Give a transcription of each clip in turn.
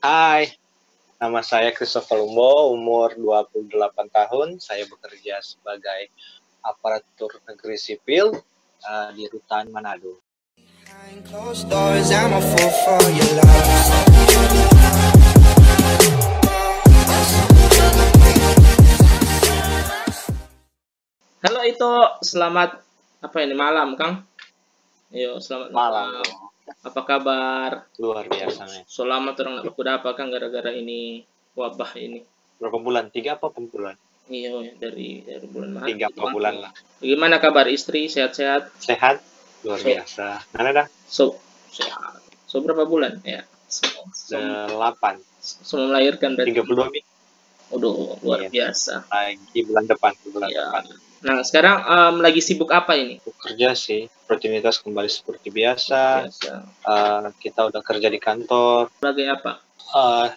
Hai, nama saya Christopher Lumbo, umur 28 tahun. Saya bekerja sebagai aparatur negeri sipil di Rutan Manado. Behind closed doors, I'm a fool for your love. Halo itu, selamat malam, Kang? Yo, selamat Malam, Apa kabar? luar biasa nih. Selamat orang nak apa Kang gara-gara ini wabah ini. Berapa bulan? 3 apa bulan? Iya, dari bulan Maret. 3 apa bulan lah. Bagaimana kabar istri? Sehat-sehat? Sehat? Luar biasa. Mana dah? Sehat. Berapa bulan? Ya. 8. Semua melahirkan berarti. 32 minggu. Udah luar biasa. Lagi bulan depan. Ya. Nah, sekarang lagi sibuk apa ini? Bekerja sih, rutinitas kembali seperti biasa. Kita udah kerja di kantor. Sebagai apa?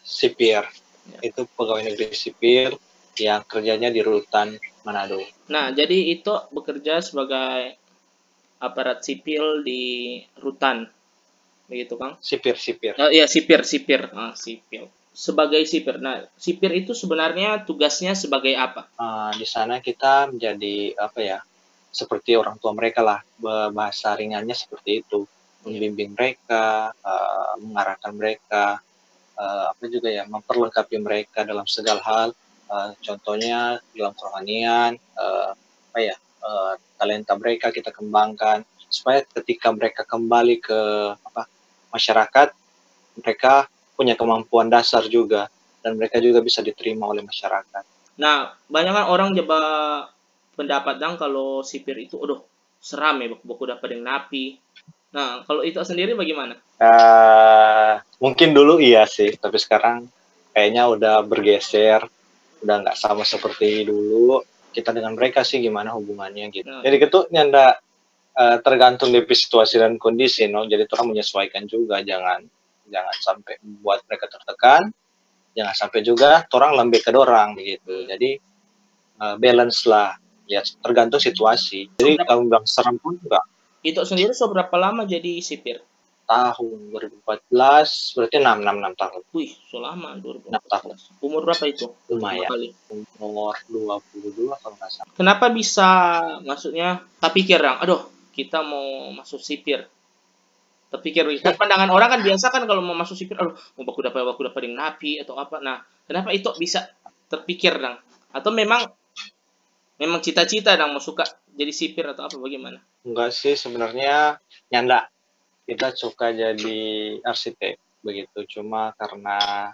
Sipir. Ya. Itu pegawai negeri sipil yang kerjanya di Rutan Manado. Nah, jadi itu bekerja sebagai aparat sipil di Rutan, begitu Kang? Sipir. Iya, sipir. Sipil. Sebagai sipir. Nah, sipir itu sebenarnya tugasnya sebagai apa? Di sana kita menjadi seperti orang tua mereka lah. Bahasa ringannya seperti itu, membimbing mereka, mengarahkan mereka, memperlengkapi mereka dalam segala hal. Contohnya dalam kerohanian, talenta mereka kita kembangkan supaya ketika mereka kembali ke masyarakat, mereka punya kemampuan dasar juga dan mereka juga bisa diterima oleh masyarakat. Nah, banyak kan orang coba pendapat dang kalau sipir itu, seram ya, baku dapat yang napi. Nah, kalau itu sendiri bagaimana? Mungkin dulu iya sih, tapi sekarang kayaknya udah bergeser, udah nggak sama seperti dulu. Kita dengan mereka sih gimana hubungannya gitu. Jadi itu nyanda tergantung dari situasi dan kondisi, no. Jadi orang menyesuaikan juga, jangan sampai membuat mereka tertekan, jangan sampai juga orang lembek ke dorang begitu. Jadi balance lah, ya tergantung situasi. Jadi kalau bilang serem pun enggak. Itu sendiri seberapa lama jadi sipir? Tahun 2014, berarti 6 tahun. Wih, so lama, 2014. 6 tahun. Umur berapa itu? Lumayan. Umur 22 kalau nggak salah. Kenapa bisa, maksudnya, tak pikir, kita mau masuk sipir. Terpikir, kan pandangan orang kan biasa kan kalau mau masuk sipir, mau baku dapat yang napi atau apa. Nah, kenapa itu bisa terpikir, Atau memang cita-cita mau suka jadi sipir atau apa, bagaimana? Enggak sih, sebenarnya nyanda. Kita suka jadi arsitek begitu, cuma karena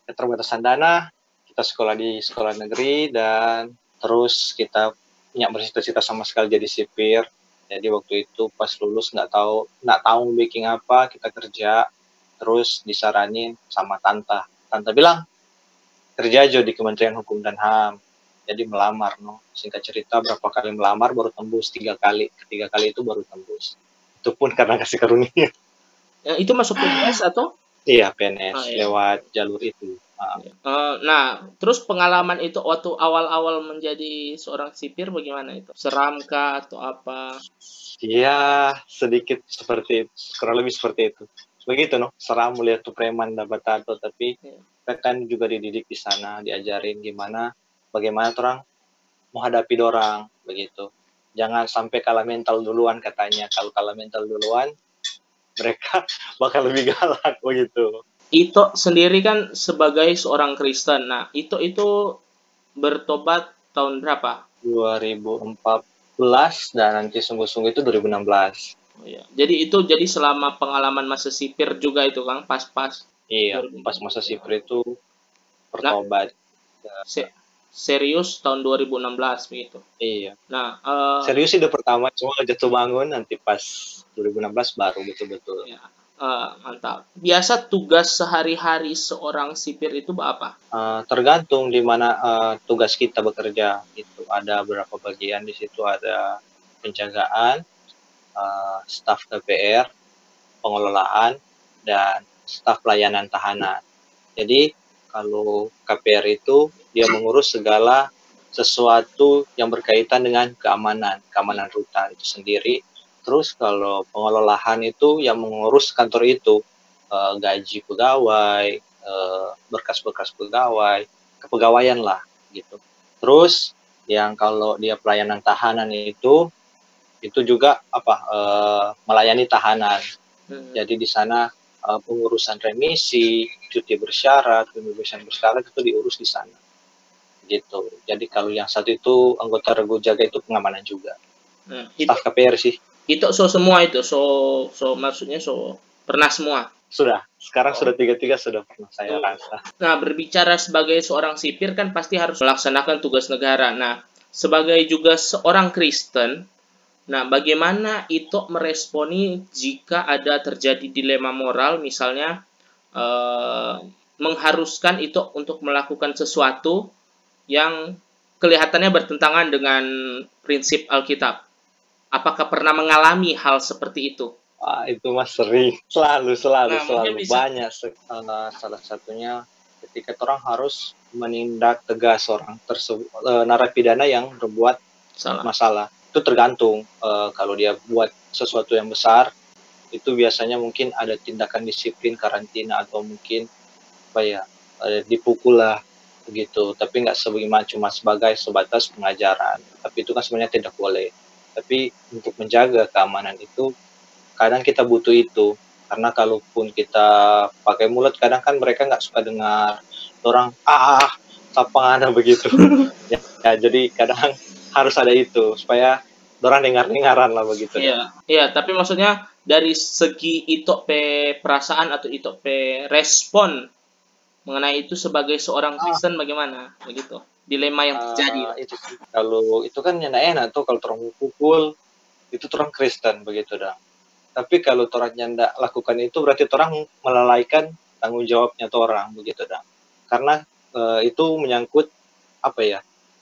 keterbatasan dana, kita sekolah di sekolah negeri dan terus kita punya bercita-cita sama sekali jadi sipir. Jadi waktu itu pas lulus nggak tahu bikin apa, kita kerja, terus disaranin sama tante bilang kerja aja di Kementerian Hukum dan HAM. Jadi melamar, no. Singkat cerita berapa kali melamar baru tembus 3 kali. Ketiga kali itu baru tembus. Itu pun karena kasih karunia. Itu masuk PNS atau? Iya, PNS lewat jalur itu. Nah, terus pengalaman itu waktu awal-awal menjadi seorang sipir bagaimana itu? Seram kah atau apa? Iya, sedikit seperti itu, kurang lebih seperti itu. Begitu, no. Seram melihat tuh preman dapat tato, tapi kita kan juga dididik di sana, diajarin bagaimana orang menghadapi dorang, begitu. Jangan sampai kalah mental duluan katanya. Kalau kalah mental duluan, mereka bakal lebih galak, begitu. Itu sendiri kan sebagai seorang Kristen. Nah, itu bertobat tahun berapa? 2014 dan nanti sungguh-sungguh itu 2016. Oh, iya. Jadi selama pengalaman masa sipir juga itu, Kang, pas-pas. Iya, pas masa sipir itu bertobat. Serius tahun 2016 begitu. Iya. Nah, serius itu pertama, cuma jatuh bangun nanti pas 2016 baru betul-betul. Ya. Mantap. Biasa tugas sehari-hari seorang sipir itu apa? Tergantung di mana tugas kita bekerja. Itu ada beberapa bagian di situ, ada penjagaan, staf KPR, pengelolaan, dan staf pelayanan tahanan. Jadi kalau KPR itu dia mengurus segala sesuatu yang berkaitan dengan keamanan rutan itu sendiri. Terus kalau pengelolaan itu yang mengurus kantor itu, gaji pegawai, berkas-berkas pegawai, kepegawaian lah gitu. Terus yang kalau dia pelayanan tahanan itu juga melayani tahanan. Jadi di sana pengurusan remisi, cuti bersyarat, pembebasan bersyarat itu diurus di sana. Gitu. Jadi kalau yang satu itu anggota regu jaga itu pengamanan juga. Staf KPR sih. Itu semua itu, maksudnya pernah semua. Sudah, sekarang sudah tiga-tiga sudah pernah saya rasa. Nah, berbicara sebagai seorang sipir kan pasti harus melaksanakan tugas negara. Nah, sebagai juga seorang Kristen, nah bagaimana itu meresponi jika ada terjadi dilema moral, misalnya mengharuskan itu untuk melakukan sesuatu yang kelihatannya bertentangan dengan prinsip Alkitab. Apakah pernah mengalami hal seperti itu? Itu mas sering, selalu Bisa. banyak. Salah satunya ketika orang harus menindak tegas orang tersebut, narapidana yang berbuat masalah. Itu tergantung, kalau dia buat sesuatu yang besar, itu biasanya mungkin ada tindakan disiplin, karantina, atau mungkin dipukul lah begitu. Tapi nggak cuma sebagai sebatas pengajaran. Tapi itu kan sebenarnya tidak boleh. Tapi untuk menjaga keamanan itu kadang kita butuh itu, karena kalaupun kita pakai mulut, kadang kan mereka nggak suka dengar orang apa begitu. ya, jadi kadang harus ada itu supaya orang dengaran lah begitu. Iya, tapi maksudnya dari segi itu perasaan atau itu respon mengenai itu sebagai seorang Kristen bagaimana begitu dilema yang terjadi. Kalau itu kan enak tuh kalau orang pukul itu orang Kristen begitu dah. Tapi kalau orang nyanda lakukan itu berarti orang melalaikan tanggung jawabnya orang begitu dah. Karena itu menyangkut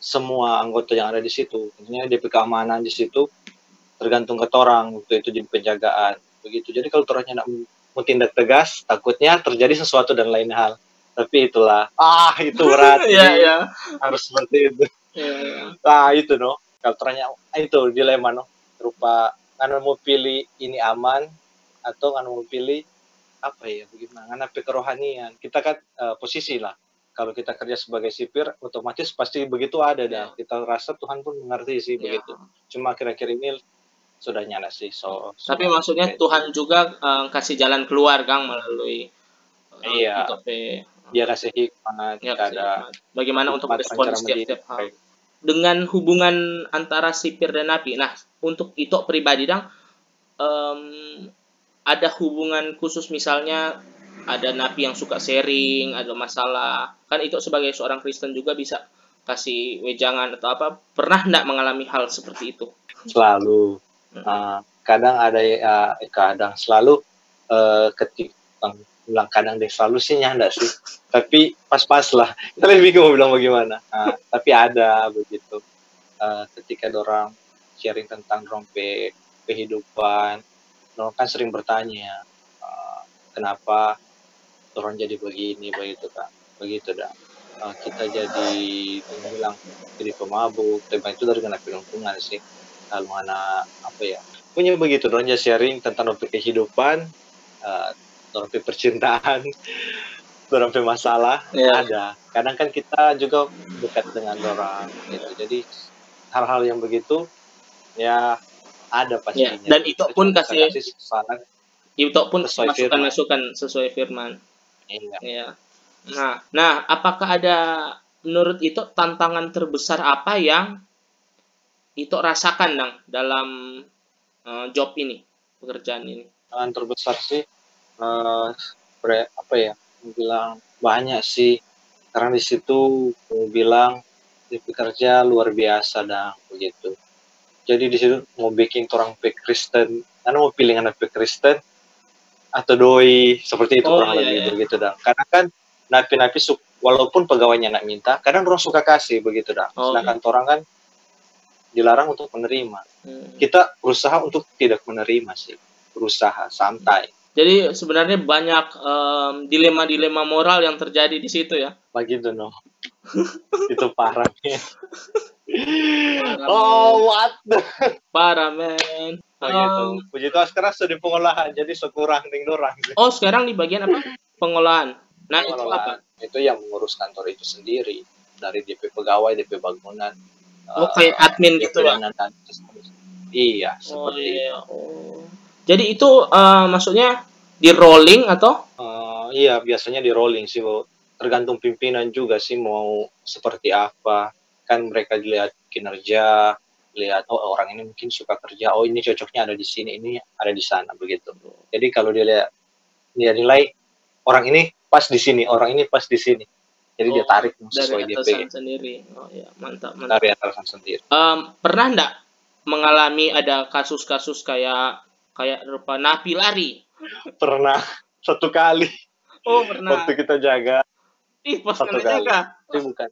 semua anggota yang ada di situ. Maksudnya DP keamanan di situ tergantung ke orang waktu itu jadi penjagaan begitu. Jadi kalau orang nyanda mau tindak tegas, takutnya terjadi sesuatu dan lain hal. Tapi itulah itu berat. Harus seperti itu. Itu kalau ternyata itu dilema berupa karena mau pilih ini aman atau kan mau pilih bagaimana kerohanian. Kita kan posisi lah, kalau kita kerja sebagai sipir otomatis pasti begitu ada dah. Kita rasa Tuhan pun mengerti sih begitu. Cuma kira-kira ini sudah nyala sih. Tapi maksudnya Tuhan juga kasih jalan keluar Kang melalui dia kasih hikmat, ada bagaimana untuk merespon setiap hal. Dengan hubungan antara sipir dan napi. Nah, untuk itu pribadi Dang, ada hubungan khusus misalnya ada napi yang suka sharing, ada masalah. Kan itu sebagai seorang Kristen juga bisa kasih wejangan atau apa. Pernah enggak mengalami hal seperti itu? Selalu. Kadang ada kadang selalu ketika bilang kadang deh selalu sih nyanda sih, tapi pas-pas lah. Kita lebih bingung mau bilang bagaimana. Tapi ada begitu. Ketika orang sharing tentang kehidupan, orang kan sering bertanya kenapa orang jadi begini begitu kan, begitu dah. Kita bilang jadi pemabuk, tapi itu dari kena lingkungan sih. Kalau anak punya begitu, orang sharing tentang kehidupan. Orang percintaan, orang masalah ada. Kadang kan kita juga dekat dengan orang gitu. Jadi hal-hal yang begitu ya ada pastinya. Dan itu pun kasih saran. Itu pun masukan sesuai firman. Iya. Nah, apakah ada menurut itu tantangan terbesar apa yang itu rasakan Dang dalam job ini, pekerjaan ini? Tantangan terbesar sih bilang banyak sih, karena di situ bilang bekerja luar biasa dah begitu. Jadi di situ mau bikin orang Kristen, karena mau pilih anak Kristen atau doi seperti itu kurang lebih begitu dah. Karena kan napi-napi walaupun pegawainya nak minta, kadang orang suka kasih begitu dah. Sedangkan orang kan dilarang untuk menerima. Kita berusaha untuk tidak menerima sih, berusaha santai. Jadi sebenarnya banyak dilema-dilema moral yang terjadi di situ ya. Begitu itu parahnya. What? Parah men. Puji Tuhan sekarang sudah di pengolahan, jadi sekurang ting dorang. Sekarang di bagian apa? Pengolahan. Nah, itu apa? pengelolaan itu yang mengurus kantor itu sendiri, dari DP pegawai, DP bangunan, Oh, kayak admin gitu DP ya? dan seterusnya. Iya, Oh seperti iya, itu. oh. Jadi itu maksudnya di rolling atau? Iya, biasanya di rolling sih, Bu. Tergantung pimpinan juga sih mau seperti apa. Kan mereka dilihat kinerja, lihat oh orang ini mungkin suka kerja, oh ini cocoknya ada di sini, ini ada di sana begitu. Jadi kalau dia nilai orang ini pas di sini, orang ini pas di sini. Jadi dia Oh, tarik dari sesuai DP atasan sendiri. Oh ya, mantap, dari mantap. atasan sendiri. Pernah nggak mengalami ada kasus-kasus kayak kayak rupa napi lari? Pernah satu kali Oh, waktu pernah. kita jaga Ih, pos satu kena kali. jaga. Tapi bukan,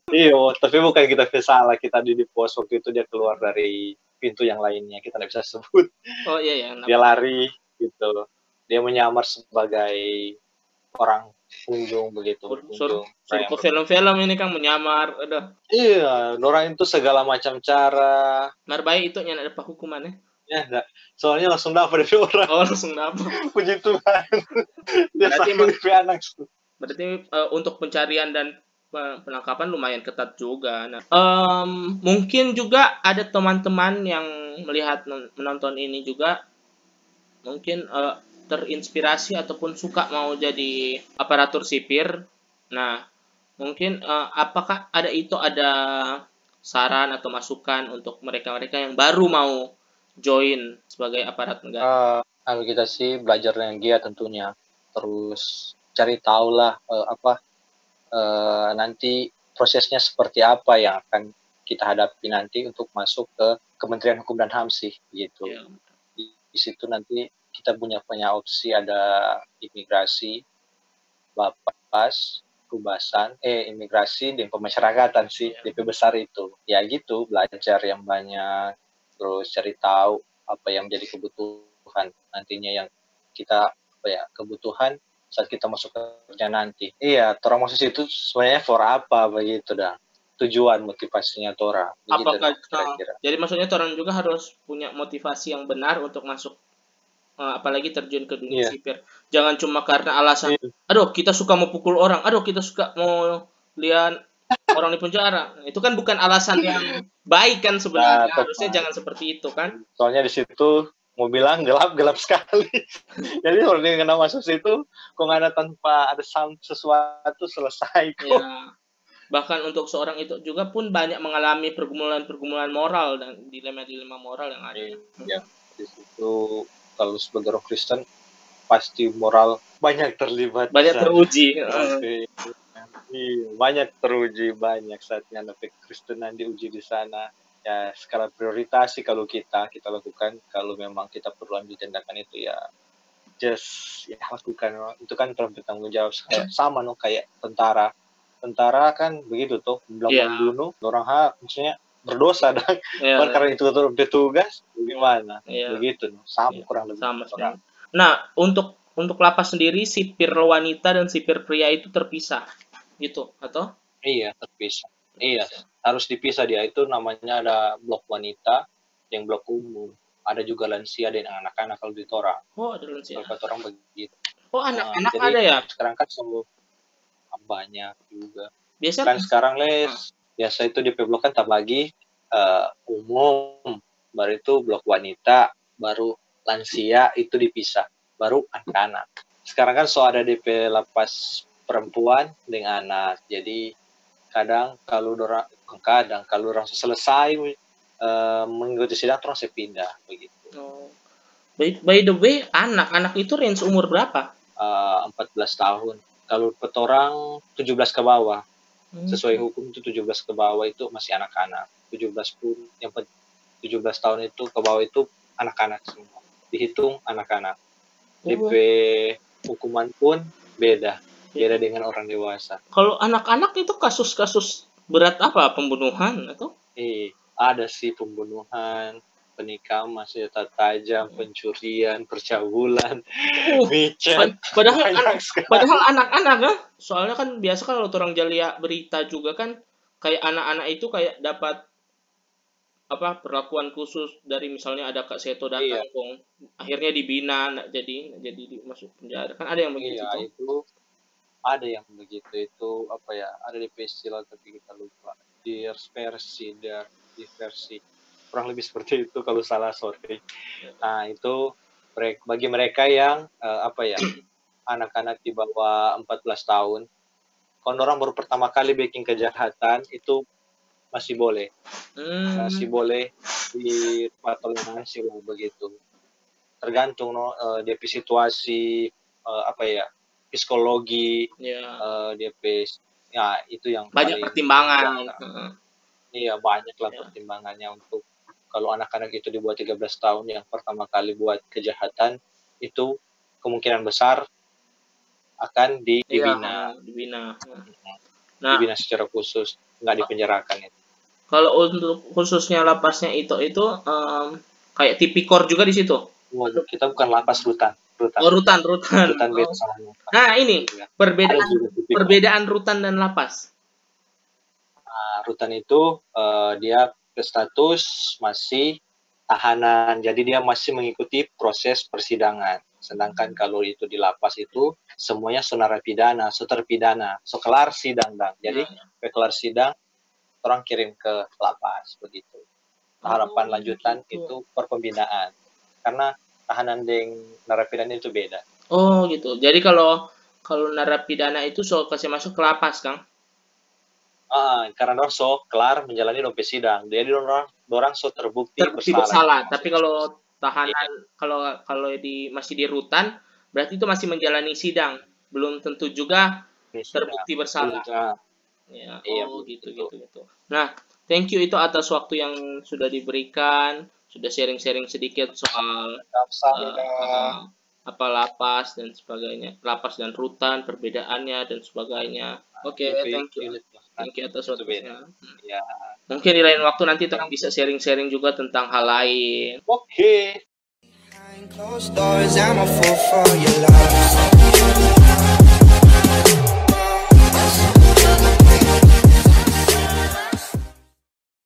tapi bukan kita salah, kita di pos waktu itu dia keluar dari pintu yang lainnya, kita tidak bisa sebut. Oh iya ya, Dia kenapa? lari gitu, dia menyamar sebagai orang kunjung begitu, Suruh, suruh, kunjung suruh orang ke yang film-film ini kan menyamar. Udah. iya, orang itu segala macam cara. Marbai itu yang ada hukumannya. Ya enggak, soalnya langsung dapat dari orang. Oh, langsung dapat. Puji Tuhan, dia Berarti sayang dari anak. berarti untuk pencarian dan penangkapan lumayan ketat juga. Nah, mungkin juga ada teman-teman yang melihat menonton ini juga mungkin terinspirasi ataupun suka mau jadi aparatur sipir. Nah, mungkin apakah ada saran atau masukan untuk mereka-mereka yang baru mau join sebagai aparat negara? Kalau kita sih belajar dengan giat tentunya, terus cari tahu lah nanti prosesnya seperti apa yang akan kita hadapi nanti untuk masuk ke Kementerian Hukum dan HAM sih gitu. Ya. Di situ nanti kita punya opsi ada imigrasi, Bapas, Kubasan, imigrasi dan pemasyarakatan sih, Ya. DP besar itu. Ya gitu, belajar yang banyak, terus cari tahu apa yang menjadi kebutuhan nantinya yang kita kebutuhan saat kita masuk kerja nanti. Iya, orang masuk situ sebenarnya for apa begitu dah. Tujuan motivasinya Tora, begitu Apakah dah kira-kira. jadi maksudnya orang juga harus punya motivasi yang benar untuk masuk apalagi terjun ke dunia Iya, sipir. Jangan cuma karena alasan, iya, aduh kita suka mau pukul orang, aduh kita suka mau lihat orang di penjara. Itu kan bukan alasan yang baik kan nah, sebenarnya. Harusnya tepat. jangan seperti itu kan. Soalnya di situ mau bilang gelap sekali. Jadi kalau dia kena masuk situ, kok nggak ada tanpa ada sesuatu selesai kok. Ya, bahkan untuk seorang itu juga pun banyak mengalami pergumulan-pergumulan moral dan dilema-dilema moral yang ada. Ya, di situ kalau sebagai orang Kristen pasti moral banyak terlibat di Banyak sana. teruji. Pasti. Iya, banyak teruji, banyak saatnya napi Kristenan diuji di sana. Ya, skala prioritas sih kalau kita lakukan, kalau memang kita perlu ambil tindakan itu ya just ya lakukan. Itu kan bertanggung jawab kayak sama no kayak tentara kan begitu tuh bilang Iya, membunuh orang hak maksudnya berdosa dan iya, karena itu petugas gimana iya, begitu no sama iya. kurang lebih Sama orang. sih. Nah, untuk lapas sendiri sipir wanita dan sipir pria itu terpisah gitu atau Iya, terpisah. Iya, terpisah? harus dipisah dia. Itu namanya ada blok wanita, yang blok umum. Ada juga lansia dan anak-anak kalau di Tora. Oh, ada lansia. Kalau kata orang begitu. Oh, anak-anak Jadi ada ya? sekarang kan selalu banyak juga. Biasa Kan sekarang biasa itu di blok kan tak lagi umum, baru itu blok wanita, baru lansia itu dipisah, baru anak-anak. Sekarang kan ada DP lapas perempuan dengan anak. Jadi kadang kalau orang selesai mengikuti sidang terus saya pindah begitu. Oh. By the way, anak-anak itu range umur berapa? 14 tahun. Kalau petorang 17 ke bawah. Sesuai hukum itu 17 ke bawah itu masih anak-anak. 17 pun yang 17 tahun itu ke bawah itu anak-anak semua. Dihitung anak-anak. DP hukuman pun beda dengan orang dewasa. Kalau anak-anak itu kasus-kasus berat apa? Pembunuhan atau? Ada sih pembunuhan, penikaman, senjata tajam, pencurian, percabulan, micet. Padahal anak-anak kan. Soalnya kan biasa kalau orang jalia berita juga kan kayak anak-anak itu kayak dapat apa perlakuan khusus dari misalnya ada Kak Seto datang akhirnya dibina jadi masuk penjara kan ada yang begitu Iya, tuh. itu ada yang begitu itu apa ya, ada di istilah tapi kita lupa, diversi kurang lebih seperti itu kalau salah sorry. Nah itu bagi mereka yang apa ya, anak-anak di bawah 14 tahun, kalau orang baru pertama kali bikin kejahatan itu masih boleh di toleransi lah begitu, tergantung dia situasi apa ya, psikologi dia ya itu yang banyak paling pertimbangan. Iya banyak lah pertimbangannya untuk kalau anak-anak itu di bawah 13 tahun yang pertama kali buat kejahatan itu kemungkinan besar akan dibina. Nah, dibina secara khusus, nggak dipenjarakan itu. Kalau untuk khususnya lapasnya itu kayak tipikor juga di situ. Kita bukan lapas, rutan. Rutan. Biasa. Nah ini perbedaan rutan dan lapas. Rutan itu dia status masih tahanan, jadi dia masih mengikuti proses persidangan. Sedangkan kalau itu di lapas itu semuanya narapidana, terpidana, kelar sidang jadi kelar sidang orang kirim ke lapas begitu. Harapan lanjutan itu perpembinaan, karena tahanan dengan narapidana itu beda. Oh gitu. Jadi kalau narapidana itu kasih masuk ke lapas, Kang? Karena orang kelar menjalani dompe sidang, jadi orang terbukti bersalah. Tapi kalau tahanan kalau masih di rutan, berarti itu masih menjalani sidang, belum tentu juga terbukti bersalah. Ya, gitu. Nah, thank you itu atas waktu yang sudah diberikan, sudah sharing-sharing sedikit soal apa lapas dan sebagainya, lapas dan rutan, perbedaannya dan sebagainya. Oke, thank you atas waktunya. Ya. Mungkin di lain waktu nanti kita bisa sharing-sharing juga tentang hal lain. Oke. Behind closed doors, I'm a fool for your love.